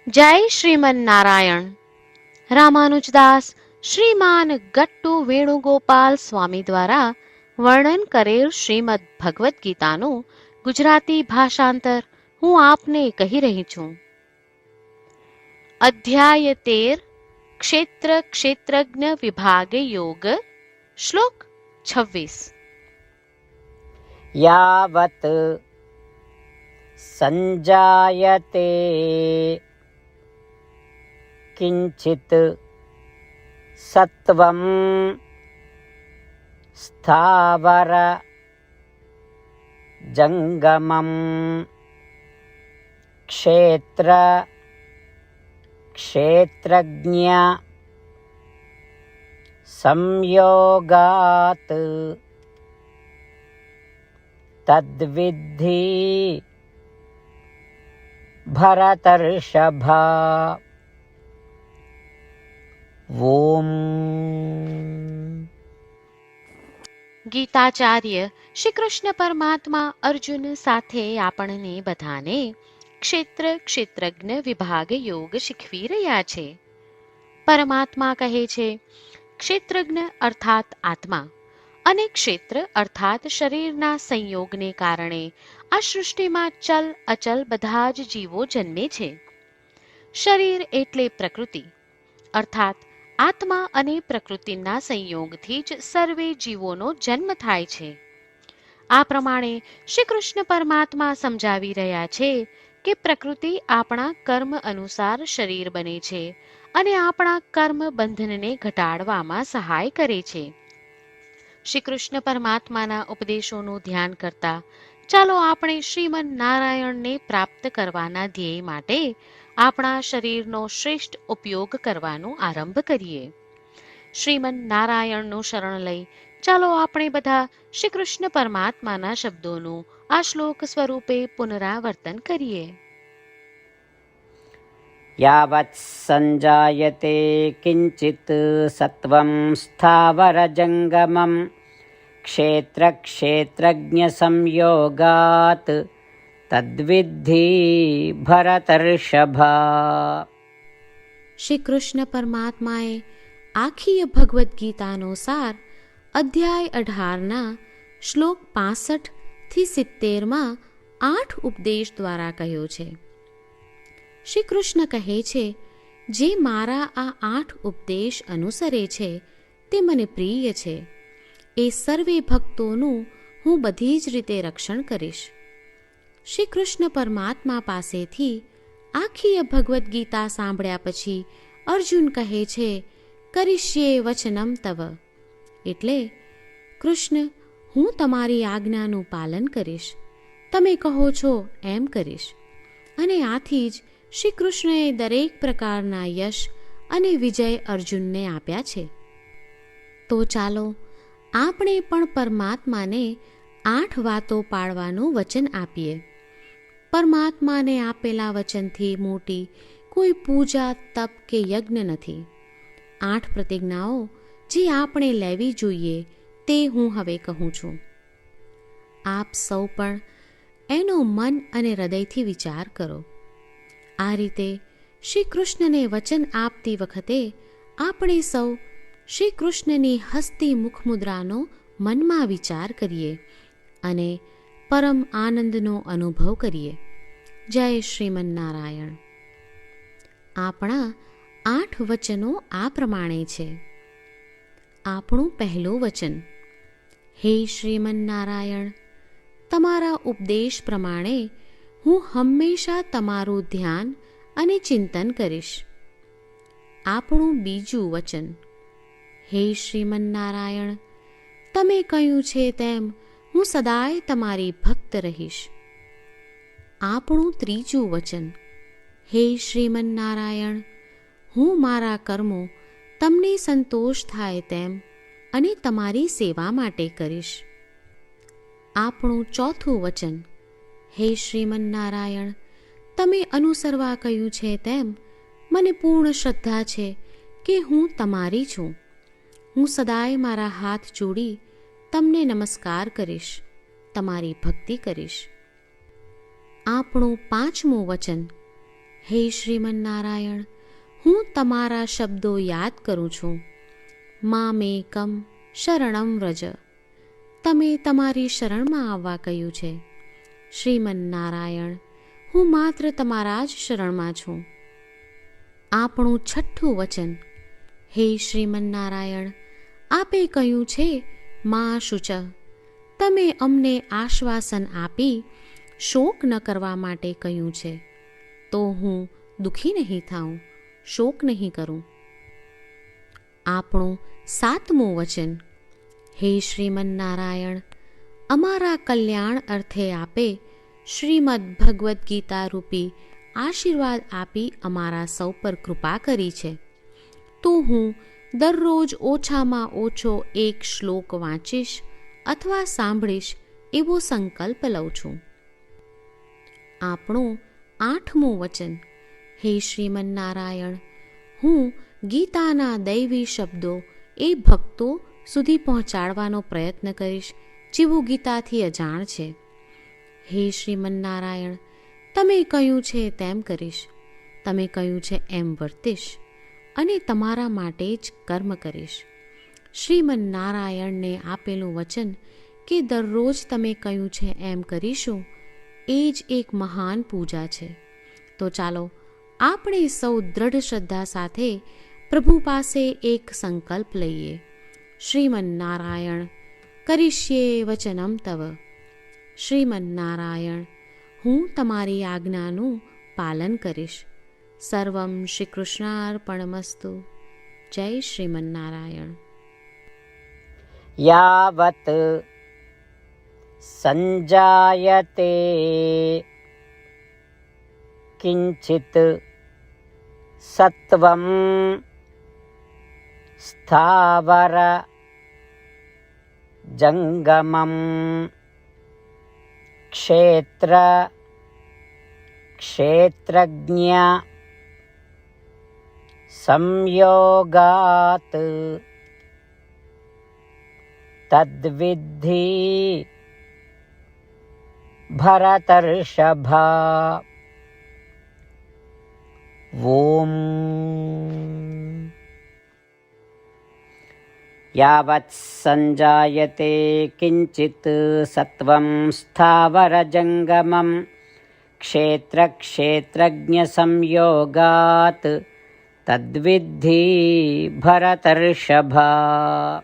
જય શ્રીમન નારાયણ. રામાનુજદાસ શ્રીમાન ગટ્ટુ વેણુગોપાલ સ્વામી દ્વારા વર્ણન કરેલ શ્રીમદ ભગવદ્ ગીતાનું ગુજરાતી ભાષાંતર હું આપને કહી રહી છું. અધ્યાય 13 ક્ષેત્ર ક્ષેત્રજ્ઞ વિભાગે યોગ. શ્લોક 26. યાવત સંજાયતે કિંચિત સત્વં સ્થાવર જંગમં ક્ષેત્ર ક્ષેત્રજ્ઞ સંયોગાત તદ્વિદ્ધિ ભરતર્ષભા. ઓમ. ગીતાચાર્ય શ્રી કૃષ્ણ પરમાત્મા અર્જુન સાથે આપણને બધાને ક્ષેત્ર ક્ષેત્રજ્ઞ વિભાગ યોગ શીખવી રહ્યા છે. પરમાત્મા કહે છે, ક્ષેત્રજ્ઞ અર્થાત આત્મા અને ક્ષેત્ર અર્થાત શરીરના સંયોગને કારણે આ સૃષ્ટિમાં ચલ અચલ બધા જ જીવો જન્મે છે. શરીર એટલે પ્રકૃતિ અર્થાત આત્મા અને પ્રકૃતિના સંયોગથી જ સર્વે જીવોનો જન્મ થાય છે. આ પ્રમાણે શ્રી કૃષ્ણ પરમાત્મા સમજાવી રહ્યા છે કે પ્રકૃતિ આપણા કર્મ અનુસાર શરીર બને છે અને આપણા કર્મ બંધનને ઘટાડવામાં સહાય કરે છે. શ્રી કૃષ્ણ પરમાત્માના ઉપદેશોનું ધ્યાન કરતા ચાલો આપણે શ્રીમન નારાયણને પ્રાપ્ત કરવાના ધ્યેય માટે આપણા શરીરનો શ્રેષ્ઠ ઉપયોગ કરવાનો આરંભ કરીએ. શ્રીમન નારાયણનું શરણ લઈ ચાલો આપણે બધા શ્રી કૃષ્ણ પરમાત્માના શબ્દોનું આ શ્લોક સ્વરૂપે પુનરાવર્તન કરીએ. યાવત સંજાયતે કિંચિત સત્વં સ્થાવર જંગમં ક્ષેત્ર ક્ષેત્રજ્ઞ સંયોગાત તદ્વિદ્ધિ ભરતર્ષભા. શ્રી કૃષ્ણ પરમાત્માએ આખી ભગવદ્ ગીતાનો સાર અધ્યાય 18ના શ્લોક 65 થી 70માં 8 ઉપદેશ દ્વારા કહ્યો છે. શ્રી કૃષ્ણ કહે છે, જે મારા આ 8 ઉપદેશ અનુસરે છે તે મને પ્રિય છે. એ સર્વે ભક્તોનું હું બધી જ રીતે રક્ષણ કરીશ. શ્રી કૃષ્ણ પરમાત્મા પાસેથી આખી ભગવદ્ ગીતા સાંભળ્યા પછી અર્જુન કહે છે, કરીશ્યે વચનમ તવ. એટલે કૃષ્ણ, હું તમારી આજ્ઞાનું પાલન કરીશ, તમે કહો છો એમ કરીશ. અને આથી જ શ્રી કૃષ્ણએ દરેક પ્રકારના યશ અને વિજય અર્જુનને આપ્યા છે. તો ચાલો આપણે પણ પરમાત્માને 8 વાતો પાળવાનું વચન આપીએ. પરમાત્માને આપેલા વચનથી મોટી કોઈ પૂજા, તપ કે યજ્ઞ નથી. 8 પ્રતિજ્ઞાઓ જે આપણે લેવી જોઈએ તે હું હવે કહું છું. આપ સૌ પણ એનો મન અને હૃદયથી વિચાર કરો. આ રીતે શ્રી કૃષ્ણને વચન આપતી વખતે આપણે સૌ શ્રી કૃષ્ણની હસતી મુખમુદ્રાનો મનમાં વિચાર કરીએ અને પરમ આનંદનો અનુભવ કરીએ. જય શ્રીમન નારાયણ. આપણા 8 વચનો આ પ્રમાણે છે. આપણું પહેલું વચન, હે શ્રીમન નારાયણ, તમારા ઉપદેશ પ્રમાણે હું હંમેશા તમારું ધ્યાન અને ચિંતન કરીશ. આપણું બીજું વચન, હે શ્રીમન નારાયણ, તમે કહ્યું છે તેમ હું સદાય તમારી ભક્ત રહીશ. આપણું ત્રીજું વચન, હે શ્રીમન નારાયણ, હું મારા કર્મો તમને સંતોષ થાય તેમ અને તમારી સેવા માટે કરીશ. આપણું ચોથું વચન, હે શ્રીમન નારાયણ, તમે અનુસરવા કહ્યું છે તેમ મને પૂર્ણ શ્રદ્ધા છે કે હું તમારી છું. હું સદાય મારા હાથ જોડી તમને નમસ્કાર કરીશ, તમારી ભક્તિ કરીશ. આપણું પાંચમું વચન, હે શ્રીમન્નારાયણ, હું તમારા શબ્દો યાદ કરું છું. મામેકમ શરણમ વ્રજ. તમે તમારી શરણમાં આવવા કહ્યું છે. શ્રીમન્નારાયણ, હું માત્ર તમારા જ શરણમાં છું. આપણું છઠ્ઠું વચન. હે શ્રીમન્નારાયણ, આપે કહ્યું છે મા શુચ. તમે અમને આશ્વાસન આપી શોક ન કરવા માટે કહ્યું છે, તો હું દુઃખી નહીં થાઉં, શોક નહીં કરું. આપણું સાતમું વચન. હે શ્રીમન્નારાયણ, અમારા કલ્યાણ અર્થે આપે શ્રીમદ્ ભગવદ્ ગીતા રૂપી આશીર્વાદ આપી અમારા સૌ પર કૃપા કરી છે, તો હું દરરોજ ઓછામાં ઓછો એક શ્લોક વાંચીશ અથવા સાંભળીશ એવો સંકલ્પ લઉં છું. આપણું આઠમું વચન. હે શ્રીમન્નારાયણ, હું ગીતાના દૈવી શબ્દો એ ભક્તો સુધી પહોંચાડવાનો પ્રયત્ન કરીશ જેઓ ગીતાથી અજાણ છે. હે શ્રીમન્નારાયણ, તમે કહ્યું છે તેમ કરીશ, તમે કહ્યું છે એમ વર્તીશ અને તમારા માટે જ કર્મ કરીશ. શ્રીમન્નારાયણને આપેલું વચન કે દરરોજ તમે કહ્યું છે એમ કરીશું, એ જ એક મહાન પૂજા છે. તો ચાલો આપણે સૌ દ્રઢ શ્રદ્ધા સાથે પ્રભુ પાસે એક સંકલ્પ લઈએ. શ્રીમન્નારાયણ, કરીશ્યે વચનમ તવ. શ્રીમન્નારાયણ, હું તમારી આજ્ઞાનું પાલન કરીશ. સર્વમ શ્રી કૃષ્ણાર્પણમસ્તુ. જય શ્રીમન્નારાયણ. યાવત સંજાયતે કિંચિત સત્વં સ્થાવર જંગમં ક્ષેત્ર ક્ષેત્રજ્ઞ સંયોગાત તદ્વિદ્ધિ ભરતર્ષભા. ઓમ. યાવત સંજાયતે કિંચિત સત્વં સ્થાવરજંગમં ક્ષેત્રક્ષેત્રજ્ઞ સંયોગાત તદ્વિદ્ધિ ભરતર્ષભા.